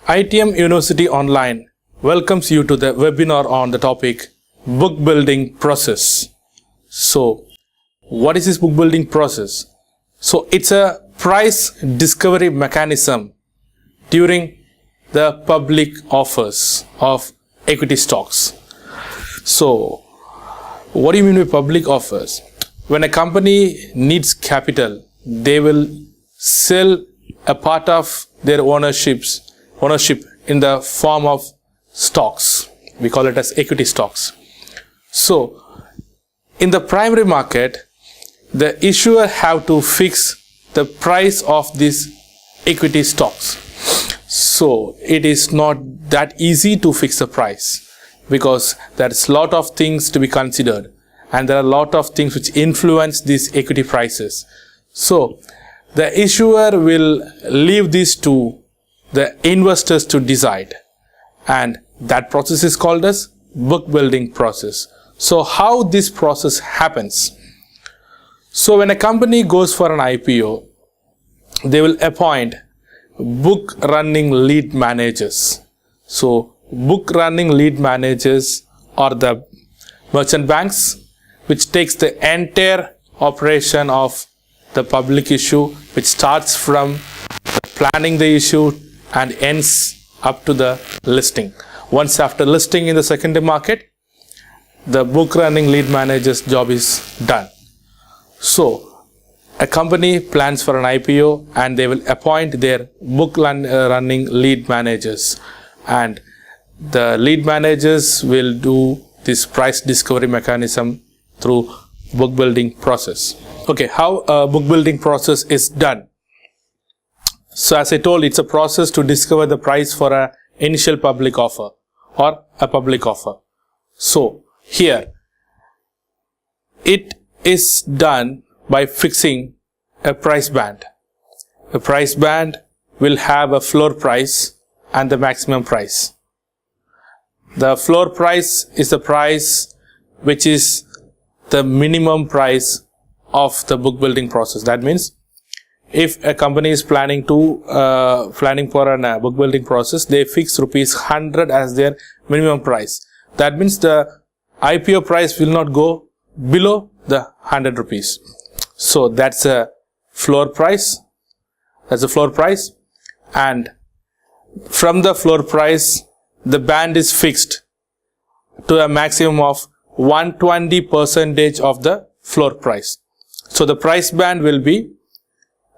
ITM University Online welcomes you to the webinar on the topic book building process. So, what is this book building process? So, it's a price discovery mechanism during the public offers of equity stocks. So, what do you mean by public offers? When a company needs capital, they will sell a part of their ownership in the form of stocks. We call it as equity stocks. So, in the primary market, the issuer have to fix the price of these equity stocks. So, it is not that easy to fix the price because there is a lot of things to be considered and there are a lot of things which influence these equity prices. So, the issuer will leave this to the investors to decide, and that process is called as book building process. So, how this process happens? So, when a company goes for an IPO, they will appoint book running lead managers. So, book running lead managers are the merchant banks, which takes the entire operation of the public issue, which starts from planning the issue and ends up to the listing. Once after listing in the secondary market, the book running lead manager's job is done. So, a company plans for an IPO and they will appoint their book running lead managers, and the lead managers will do this price discovery mechanism through book building process. Okay, how a book building process is done? So, as I told, it's a process to discover the price for an initial public offer or a public offer. So, here it is done by fixing a price band. A price band will have a floor price and the maximum price. The floor price is the price which is the minimum price of the book building process. That means if a company is planning for a book building process, they fix rupees 100 as their minimum price. That means the IPO price will not go below the 100 rupees. So that's a floor price. That's a floor price. And from the floor price, the band is fixed to a maximum of 120% of the floor price. So the price band will be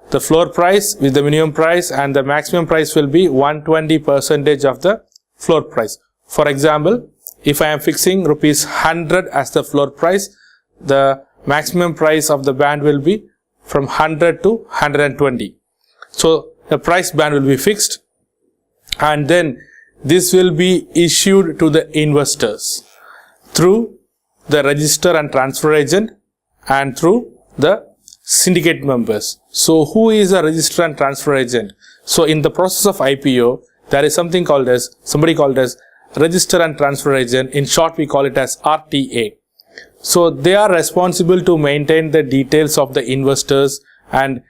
the floor price with the minimum price, and the maximum price will be 120% of the floor price. For example, if I am fixing rupees 100 as the floor price, the maximum price of the band will be from 100 to 120. So the price band will be fixed, and then this will be issued to the investors through the register and transfer agent and through the syndicate members. So, who is a register and transfer agent? So, in the process of IPO, there is somebody called as register and transfer agent. In short, we call it as RTA. So, they are responsible to maintain the details of the investors and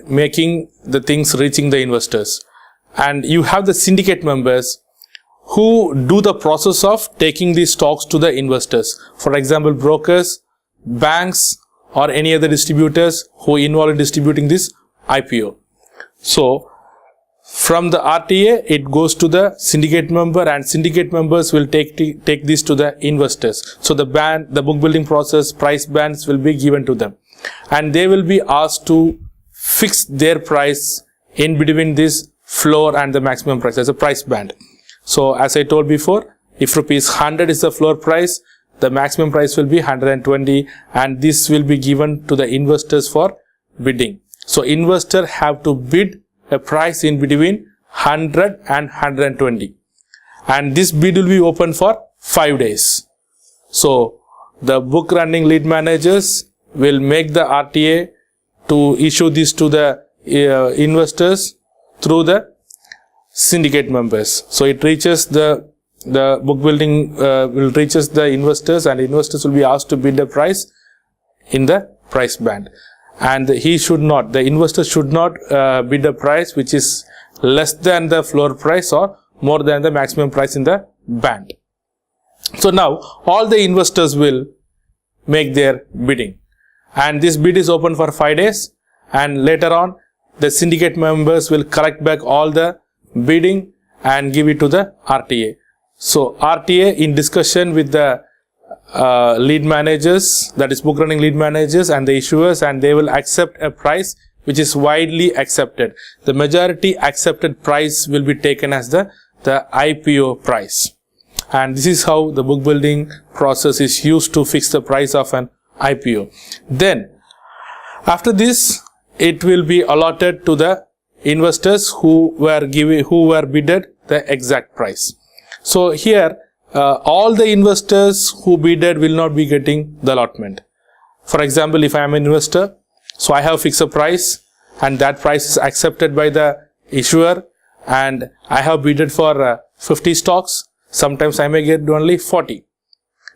making the things reaching the investors. And you have the syndicate members who do the process of taking these stocks to the investors. For example, brokers, banks, or any other distributors who involve in distributing this IPO. So, from the RTA, it goes to the syndicate member, and syndicate members will take this to the investors. So, the book building process, price bands will be given to them, and they will be asked to fix their price in between this floor and the maximum price as a price band. So, as I told before, if rupees 100 is the floor price, the maximum price will be 120, and this will be given to the investors for bidding. So, investor have to bid a price in between 100 and 120, and this bid will be open for 5 days. So, the book running lead managers will make the RTA to issue this to the investors through the syndicate members. So, it reaches the book building will reaches the investors, and investors will be asked to bid a price in the price band. and the investor should not bid a price which is less than the floor price or more than the maximum price in the band. So now all the investors will make their bidding, and this bid is open for 5 days, and later on the syndicate members will collect back all the bidding and give it to the RTA. So RTA, in discussion with the lead managers, that is book running lead managers and the issuers, and they will accept a price which is widely accepted. The majority accepted price will be taken as the IPO price. And this is how the book building process is used to fix the price of an IPO. Then after this, it will be allotted to the investors who were bidded the exact price. So here all the investors who bidded will not be getting the allotment. For example, if I am an investor, so I have fixed a price and that price is accepted by the issuer, and I have bidded for 50 stocks. Sometimes I may get only 40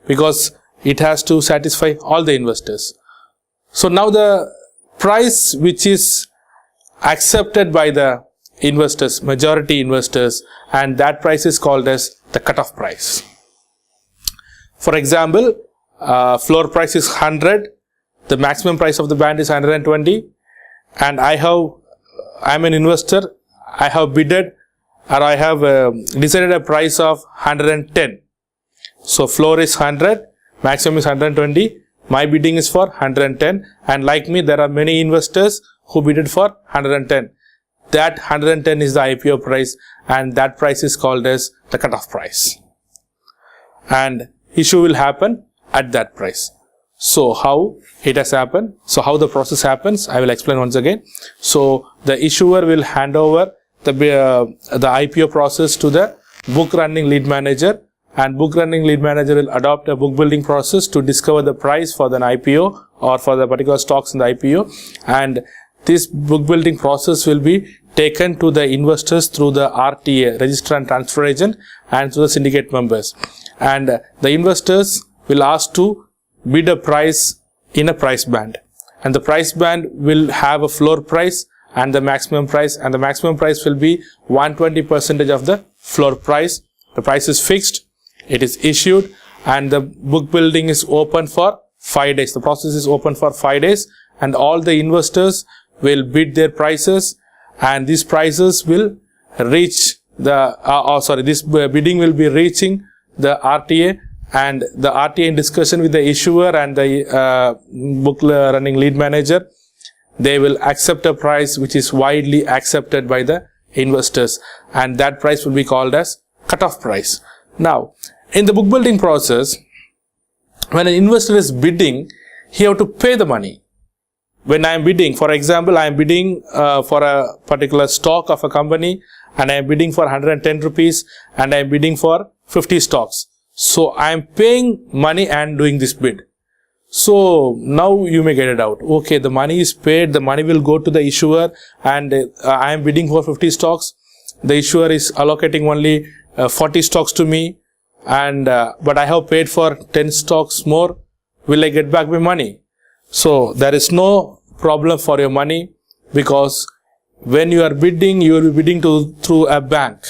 because it has to satisfy all the investors. So now the price which is accepted by the investors, majority investors, and that price is called as the cutoff price. For example, floor price is 100, the maximum price of the band is 120, and I am an investor, I have bidded, or I have decided a price of 110. So floor is 100, maximum is 120, my bidding is for 110, and like me there are many investors who bidded for 110. That 110 is the IPO price, and that price is called as the cutoff price, and issue will happen at that price. So how it has happened, so how the process happens, I will explain once again. So the issuer will hand over the IPO process to the book running lead manager, and book running lead manager will adopt a book building process to discover the price for the IPO or for the particular stocks in the IPO, and this book building process will be taken to the investors through the RTA, Registrant Transfer Agent, and to the syndicate members, and the investors will ask to bid a price in a price band, and the price band will have a floor price and the maximum price, and the maximum price will be 120% of the floor price. The price is fixed, it is issued, and the book building is open for 5 days. The process is open for 5 days, and all the investors will bid their prices, and these prices will reach the this bidding will be reaching the RTA, and the RTA, in discussion with the issuer and the book running lead manager, they will accept a price which is widely accepted by the investors, and that price will be called as cutoff price. Now, in the book building process, when an investor is bidding, he have to pay the money. When I am bidding, for example, I am bidding for a particular stock of a company, and I am bidding for 110 rupees, and I am bidding for 50 stocks. So I am paying money and doing this bid. So now you may get it out. Okay, the money is paid, the money will go to the issuer, and I am bidding for 50 stocks. The issuer is allocating only 40 stocks to me, and but I have paid for 10 stocks more. Will I get back my money? So there is no problem for your money, because when you are bidding, you will be bidding through a bank,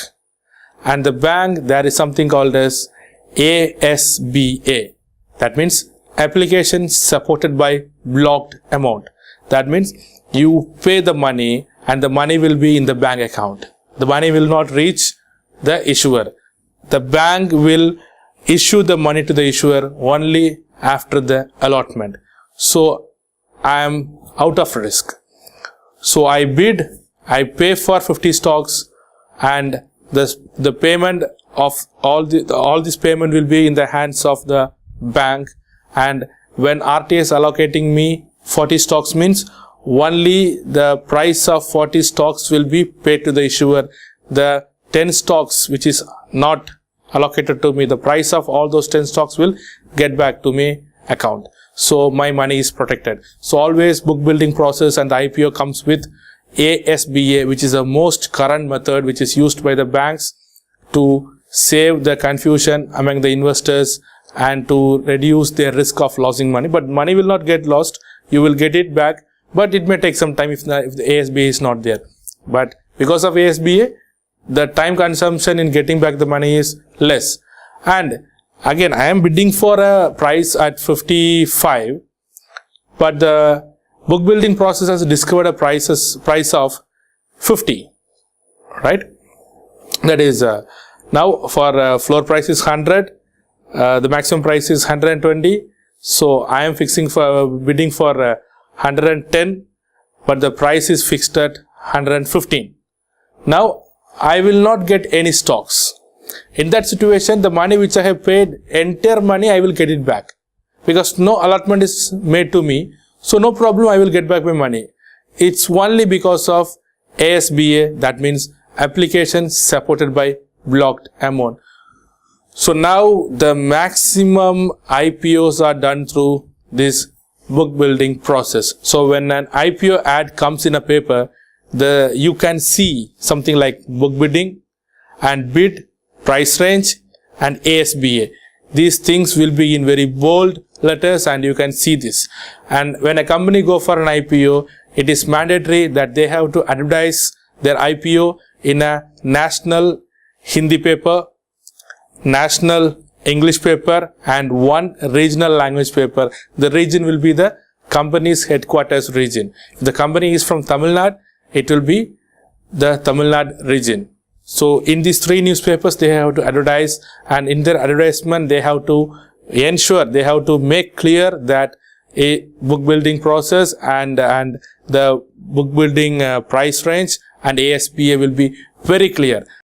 and the bank, there is something called as ASBA. That means application supported by blocked amount. That means you pay the money and the money will be in the bank account. The money will not reach the issuer. The bank will issue the money to the issuer only after the allotment. So I am out of risk. So I bid, I pay for 50 stocks, and the payment of all this payment will be in the hands of the bank. And when RTA is allocating me 40 stocks, means only the price of 40 stocks will be paid to the issuer. The 10 stocks which is not allocated to me, the price of all those 10 stocks will get back to me account. So my money is protected. So always book building process and the IPO comes with ASBA, which is the most current method which is used by the banks to save the confusion among the investors and to reduce their risk of losing money. But money will not get lost. You will get it back but it may take some time if the ASBA is not there. But because of ASBA, the time consumption in getting back the money is less. And again, I am bidding for a price at 55, but the book building process has discovered a price of 50, right? That is, now for floor price is 100, the maximum price is 120. So I am bidding for 110, but the price is fixed at 115. Now I will not get any stocks. In that situation, the money which I have paid, entire money, I will get it back, because no allotment is made to me. So no problem, I will get back my money. It's only because of ASBA, that means application supported by blocked amount. So now the maximum IPOs are done through this book building process. So when an IPO ad comes in a paper, you can see something like book bidding and bid, price range and ASBA. These things will be in very bold letters and you can see this. And when a company go for an IPO, it is mandatory that they have to advertise their IPO in a national Hindi paper, national English paper and one regional language paper. The region will be the company's headquarters region. If the company is from Tamil Nadu, it will be the Tamil Nadu region. So in these 3 newspapers, they have to advertise, and in their advertisement, they have to ensure, they have to make clear that a book building process and the book building price range and ASBA will be very clear.